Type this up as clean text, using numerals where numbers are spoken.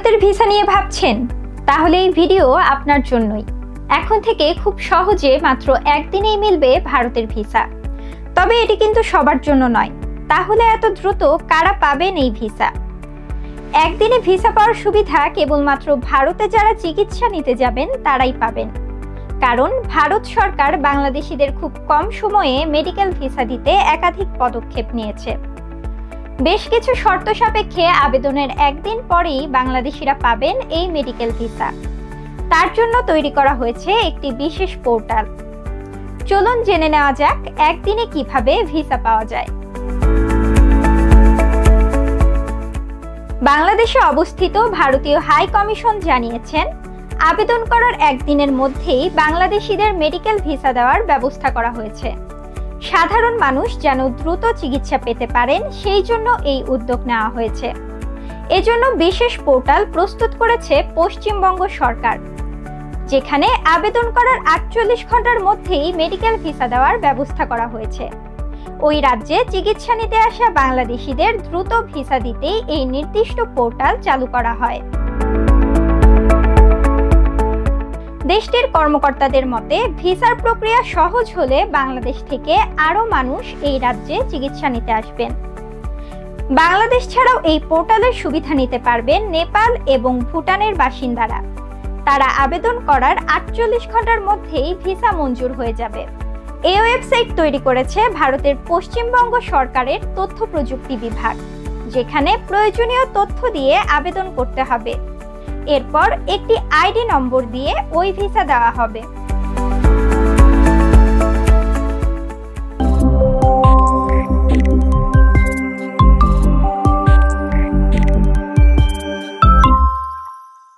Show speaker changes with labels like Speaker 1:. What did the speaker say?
Speaker 1: ভারতের ভিসা নিয়ে ভাবছেন? তাহলে এই ভিডিও আপনার জন্যই। এখন থেকে খুব সহজে মাত্র একদিনেই মিলবে ভারতের ভিসা। তবে এটি কিন্তু সবার জন্য নয়। তাহলে এত দ্রুত কারা পাবেন এই ভিসা? একদিনে ভিসা পাওয়ার সুবিধা কেবলমাত্র ভারতে যারা চিকিৎসা নিতে যাবেন তারাই পাবেন। কারণ ভারত সরকার বাংলাদেশিদের খুব কম সময়ে মেডিকেল ভিসা দিতে একাধিক পদক্ষেপ নিয়েছে। বেশ কিছু শর্ত সাপেক্ষে আবেদনের একদিন পরেই বাংলাদেশিরা পাবেন এই মেডিকেল ভিসা। তার জন্য তৈরি করা হয়েছে একটি বিশেষ পোর্টাল। চলুন জেনে নেওয়া যাক একদিনে কিভাবে ভিসা পাওয়া যায়। বাংলাদেশে অবস্থিত ভারতীয় হাই কমিশন জানিয়েছেন, আবেদন করার একদিনের মধ্যেই বাংলাদেশিদের মেডিকেল ভিসা দেওয়ার ব্যবস্থা করা হয়েছে। সাধারণ মানুষ যেন দ্রুত চিকিৎসা পেতে পারেন সেই জন্য এই উদ্যোগ নেওয়া হয়েছে। এজন্য বিশেষ পোর্টাল প্রস্তুত করেছে পশ্চিমবঙ্গ সরকার, যেখানে আবেদন করার 48 ঘন্টার মধ্যেই মেডিকেল ভিসা দেওয়ার ব্যবস্থা করা হয়েছে। ওই রাজ্যে চিকিৎসা নিতে আসা বাংলাদেশিদের দ্রুত ভিসা দিতেই এই নির্দিষ্ট পোর্টাল চালু করা হয়। দেশটির কর্মকর্তাদের মতে, ভিসার প্রক্রিয়া সহজ হলে বাংলাদেশ থেকে আরও মানুষ এই রাজ্যে চিকিৎসা নিতে আসবেন। বাংলাদেশ ছাড়াও এই পোর্টালের সুবিধা নিতে পারবেন নেপাল এবং ভুটানের বাসিন্দারা। তারা আবেদন করার 48 ঘন্টার মধ্যেই ভিসা মঞ্জুর হয়ে যাবে। এই ওয়েবসাইট তৈরি করেছে ভারতের পশ্চিমবঙ্গ সরকারের তথ্য প্রযুক্তি বিভাগ, যেখানে প্রয়োজনীয় তথ্য দিয়ে আবেদন করতে হবে। এরপর একটি আইডি নম্বর দিয়ে ওই ভিসা দেওয়া হবে।